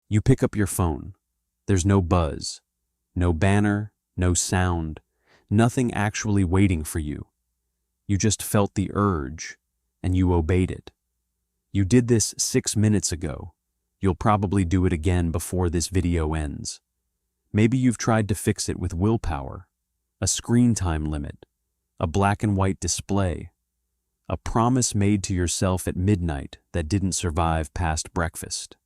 You pick up your phone. There's no buzz, no banner, no sound, nothing actually waiting for you. You just felt the urge, and you obeyed it. You did this 6 minutes ago. You'll probably do it again before this video ends. Maybe you've tried to fix it with willpower, a screen time limit, a black and white display, a promise made to yourself at midnight that didn't survive past breakfast.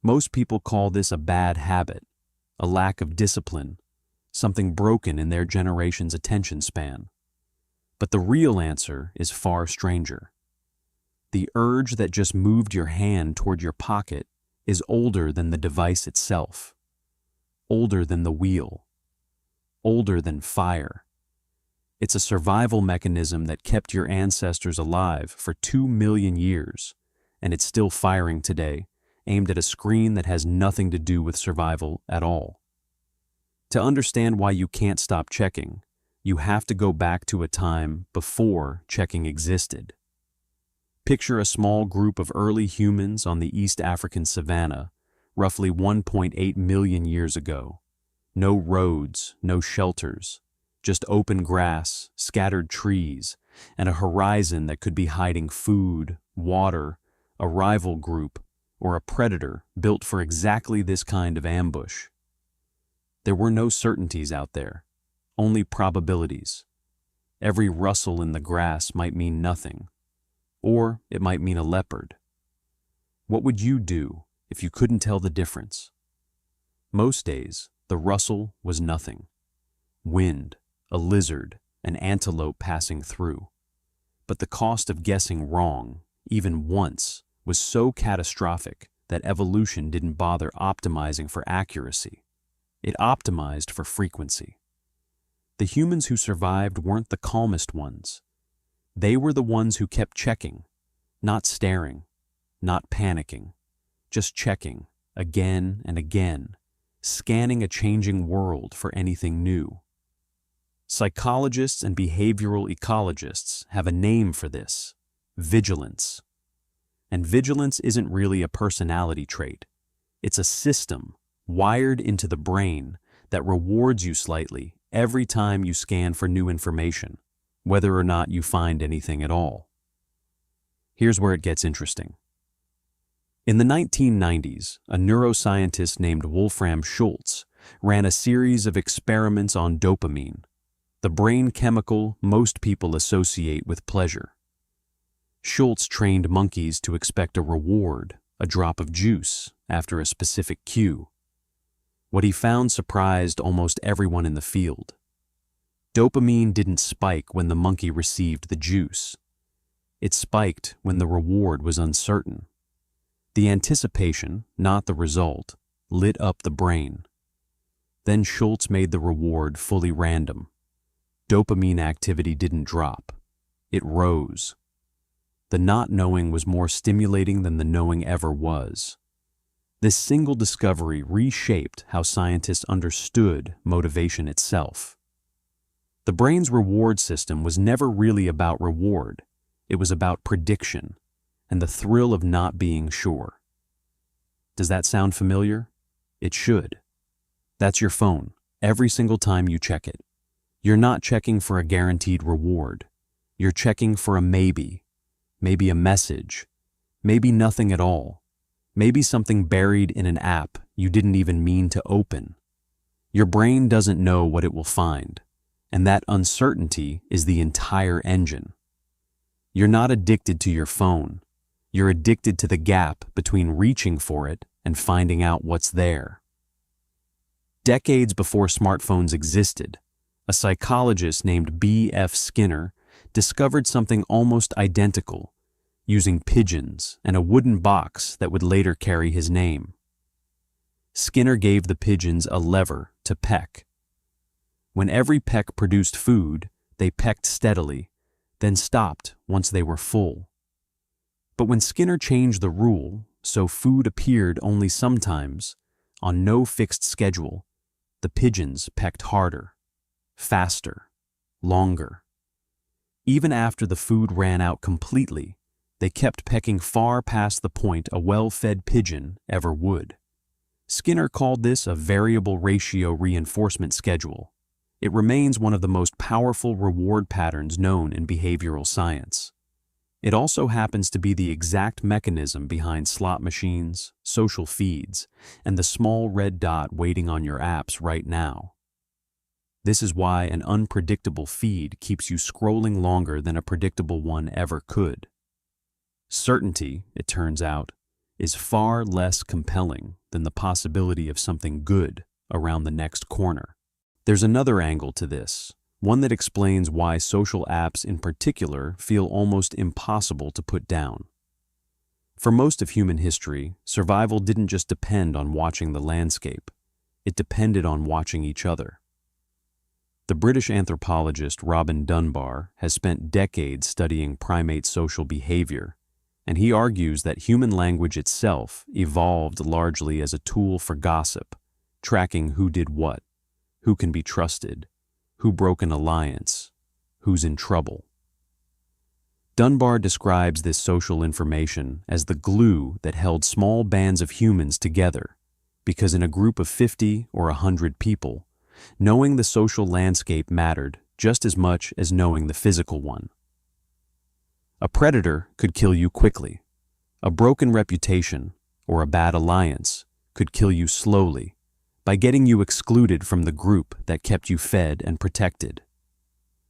Most people call this a bad habit, a lack of discipline, something broken in their generation's attention span. But the real answer is far stranger. The urge that just moved your hand toward your pocket is older than the device itself, older than the wheel, older than fire. It's a survival mechanism that kept your ancestors alive for 2 million years, and it's still firing today, aimed at a screen that has nothing to do with survival at all. To understand why you can't stop checking, you have to go back to a time before checking existed. Picture a small group of early humans on the East African savanna, roughly 1.8 million years ago. No roads, no shelters, just open grass, scattered trees, and a horizon that could be hiding food, water, a rival group, or a predator built for exactly this kind of ambush. There were no certainties out there, only probabilities. Every rustle in the grass might mean nothing, or it might mean a leopard. What would you do if you couldn't tell the difference? Most days, the rustle was nothing. Wind, a lizard, an antelope passing through. But the cost of guessing wrong, even once, was so catastrophic that evolution didn't bother optimizing for accuracy. It optimized for frequency. The humans who survived weren't the calmest ones. They were the ones who kept checking, not staring, not panicking, just checking again and again, scanning a changing world for anything new. Psychologists and behavioral ecologists have a name for this: vigilance. And vigilance isn't really a personality trait. It's a system wired into the brain that rewards you slightly every time you scan for new information, whether or not you find anything at all. Here's where it gets interesting. In the 1990s, a neuroscientist named Wolfram Schultz ran a series of experiments on dopamine, the brain chemical most people associate with pleasure. Schultz trained monkeys to expect a reward, a drop of juice, after a specific cue. What he found surprised almost everyone in the field. Dopamine didn't spike when the monkey received the juice. It spiked when the reward was uncertain. The anticipation, not the result, lit up the brain. Then Schultz made the reward fully random. Dopamine activity didn't drop. It rose. The not knowing was more stimulating than the knowing ever was. This single discovery reshaped how scientists understood motivation itself. The brain's reward system was never really about reward. It was about prediction and the thrill of not being sure. Does that sound familiar? It should. That's your phone, every single time you check it. You're not checking for a guaranteed reward. You're checking for a maybe a message, maybe nothing at all, maybe something buried in an app you didn't even mean to open. Your brain doesn't know what it will find, and that uncertainty is the entire engine. You're not addicted to your phone. You're addicted to the gap between reaching for it and finding out what's there. Decades before smartphones existed, a psychologist named B.F. Skinner discovered something almost identical, using pigeons and a wooden box that would later carry his name. Skinner gave the pigeons a lever to peck. When every peck produced food, they pecked steadily, then stopped once they were full. But when Skinner changed the rule, so food appeared only sometimes, on no fixed schedule, the pigeons pecked harder, faster, longer. Even after the food ran out completely, They kept pecking far past the point a well-fed pigeon ever would. Skinner called this a variable ratio reinforcement schedule. It remains one of the most powerful reward patterns known in behavioral science. It also happens to be the exact mechanism behind slot machines, social feeds, and the small red dot waiting on your apps right now. This is why an unpredictable feed keeps you scrolling longer than a predictable one ever could. Certainty, it turns out, is far less compelling than the possibility of something good around the next corner. There's another angle to this, one that explains why social apps in particular feel almost impossible to put down. For most of human history, survival didn't just depend on watching the landscape. It depended on watching each other. The British anthropologist Robin Dunbar has spent decades studying primate social behavior, and he argues that human language itself evolved largely as a tool for gossip, tracking who did what, who can be trusted, who broke an alliance, who's in trouble. Dunbar describes this social information as the glue that held small bands of humans together, because in a group of 50 or 100 people, knowing the social landscape mattered just as much as knowing the physical one. A predator could kill you quickly. A broken reputation or a bad alliance could kill you slowly by getting you excluded from the group that kept you fed and protected.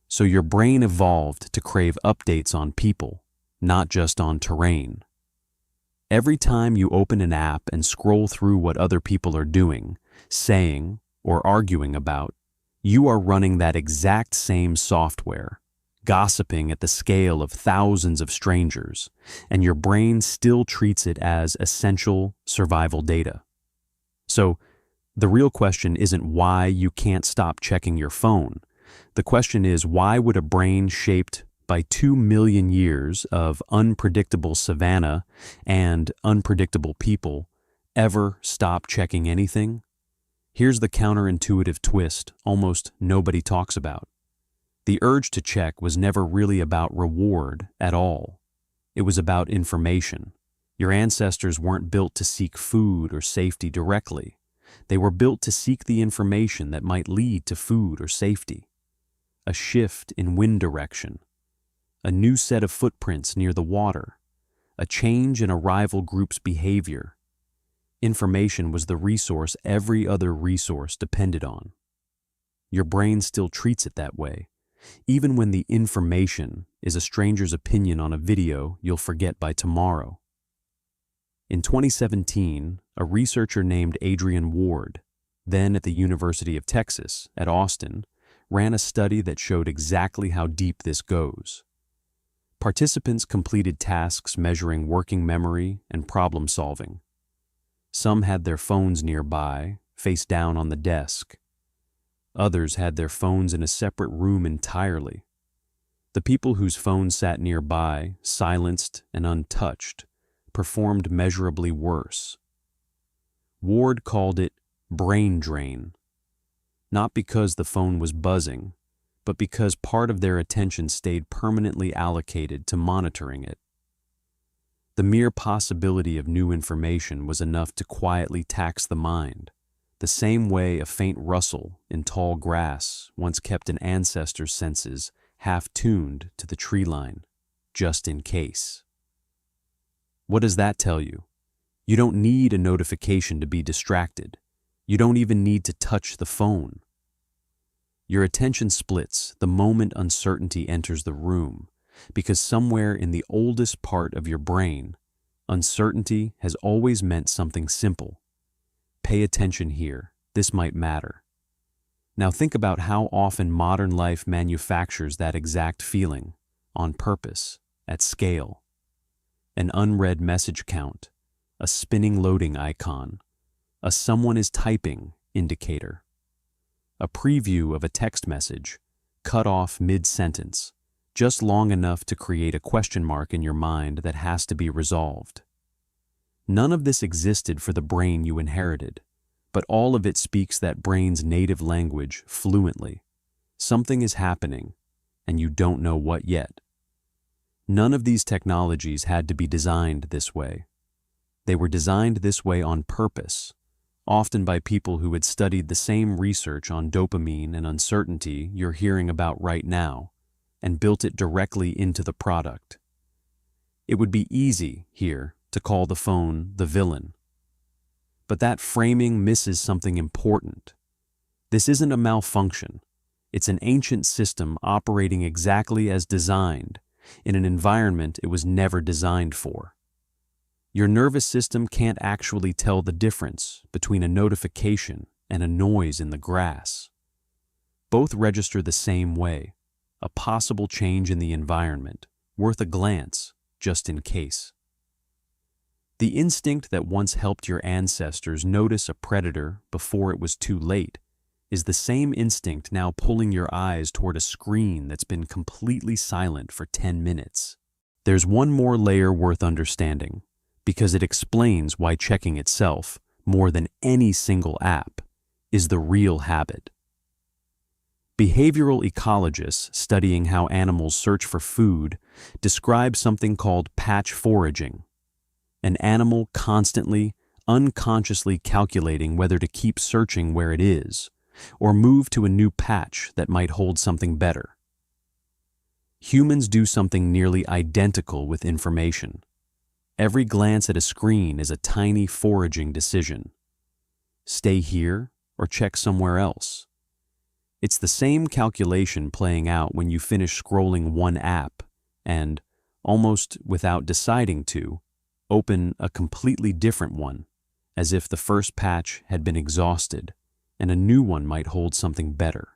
So your brain evolved to crave updates on people, not just on terrain. Every time you open an app and scroll through what other people are doing, saying, or arguing about, you are running that exact same software, gossiping at the scale of thousands of strangers, and your brain still treats it as essential survival data. So, the real question isn't why you can't stop checking your phone. The question is, why would a brain shaped by 2 million years of unpredictable savanna and unpredictable people ever stop checking anything? Here's the counterintuitive twist almost nobody talks about. The urge to check was never really about reward at all. It was about information. Your ancestors weren't built to seek food or safety directly. They were built to seek the information that might lead to food or safety. A shift in wind direction, a new set of footprints near the water, a change in a rival group's behavior. Information was the resource every other resource depended on. Your brain still treats it that way, even when the information is a stranger's opinion on a video you'll forget by tomorrow. In 2017, a researcher named Adrian Ward, then at the University of Texas at Austin, ran a study that showed exactly how deep this goes. Participants completed tasks measuring working memory and problem solving. Some had their phones nearby, face down on the desk. Others had their phones in a separate room entirely. The people whose phones sat nearby, silenced and untouched, performed measurably worse. Ward called it brain drain, not because the phone was buzzing, but because part of their attention stayed permanently allocated to monitoring it. The mere possibility of new information was enough to quietly tax the mind, the same way a faint rustle in tall grass once kept an ancestor's senses half-tuned to the tree line, just in case. What does that tell you? You don't need a notification to be distracted. You don't even need to touch the phone. Your attention splits the moment uncertainty enters the room, because somewhere in the oldest part of your brain, uncertainty has always meant something simple. Pay attention here. This might matter. Now think about how often modern life manufactures that exact feeling, on purpose, at scale. An unread message count, a spinning loading icon, a someone is typing indicator, a preview of a text message, cut off mid-sentence, just long enough to create a question mark in your mind that has to be resolved. None of this existed for the brain you inherited, but all of it speaks that brain's native language fluently. Something is happening, and you don't know what yet. None of these technologies had to be designed this way. They were designed this way on purpose, often by people who had studied the same research on dopamine and uncertainty you're hearing about right now, and built it directly into the product. It would be easy, here, to call the phone the villain. But that framing misses something important. This isn't a malfunction. It's an ancient system operating exactly as designed, in an environment it was never designed for. Your nervous system can't actually tell the difference between a notification and a noise in the grass. Both register the same way, a possible change in the environment, worth a glance, just in case. The instinct that once helped your ancestors notice a predator before it was too late is the same instinct now pulling your eyes toward a screen that's been completely silent for 10 minutes. There's one more layer worth understanding, because it explains why checking itself, more than any single app, is the real habit. Behavioral ecologists studying how animals search for food describe something called patch foraging, an animal constantly, unconsciously calculating whether to keep searching where it is, or move to a new patch that might hold something better. Humans do something nearly identical with information. Every glance at a screen is a tiny foraging decision. Stay here or check somewhere else. It's the same calculation playing out when you finish scrolling one app and, almost without deciding to, open a completely different one, as if the first patch had been exhausted and a new one might hold something better.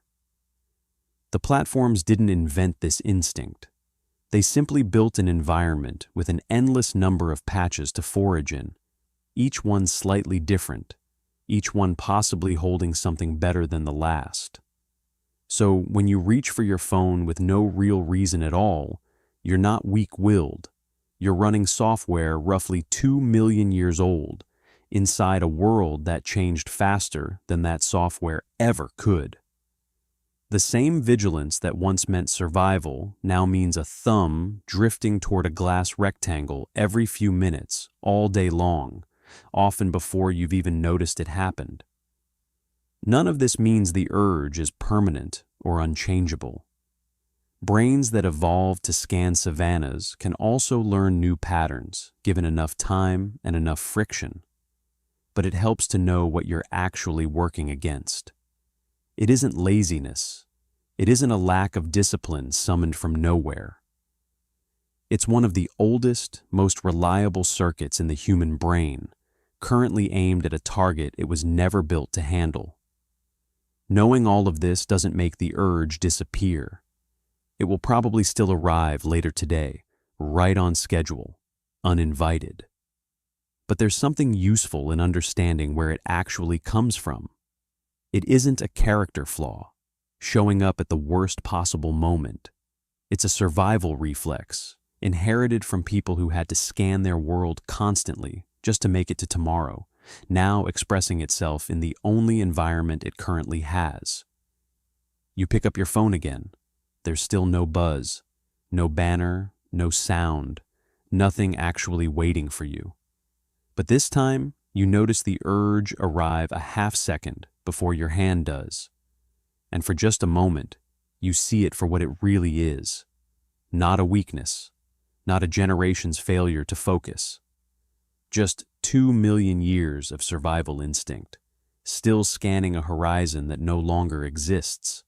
The platforms didn't invent this instinct. They simply built an environment with an endless number of patches to forage in, each one slightly different, each one possibly holding something better than the last. So when you reach for your phone with no real reason at all, you're not weak-willed. You're running software roughly 2 million years old, inside a world that changed faster than that software ever could. The same vigilance that once meant survival now means a thumb drifting toward a glass rectangle every few minutes, all day long, often before you've even noticed it happened. None of this means the urge is permanent or unchangeable. Brains that evolved to scan savannas can also learn new patterns, given enough time and enough friction. But it helps to know what you're actually working against. It isn't laziness. It isn't a lack of discipline summoned from nowhere. It's one of the oldest, most reliable circuits in the human brain, currently aimed at a target it was never built to handle. Knowing all of this doesn't make the urge disappear. It will probably still arrive later today, right on schedule, uninvited. But there's something useful in understanding where it actually comes from. It isn't a character flaw, showing up at the worst possible moment. It's a survival reflex, inherited from people who had to scan their world constantly just to make it to tomorrow, now expressing itself in the only environment it currently has. You pick up your phone again. There's still no buzz, no banner, no sound, nothing actually waiting for you. But this time, you notice the urge arrive a half second before your hand does. And for just a moment, you see it for what it really is. Not a weakness, not a generation's failure to focus. Just 2 million years of survival instinct, still scanning a horizon that no longer exists.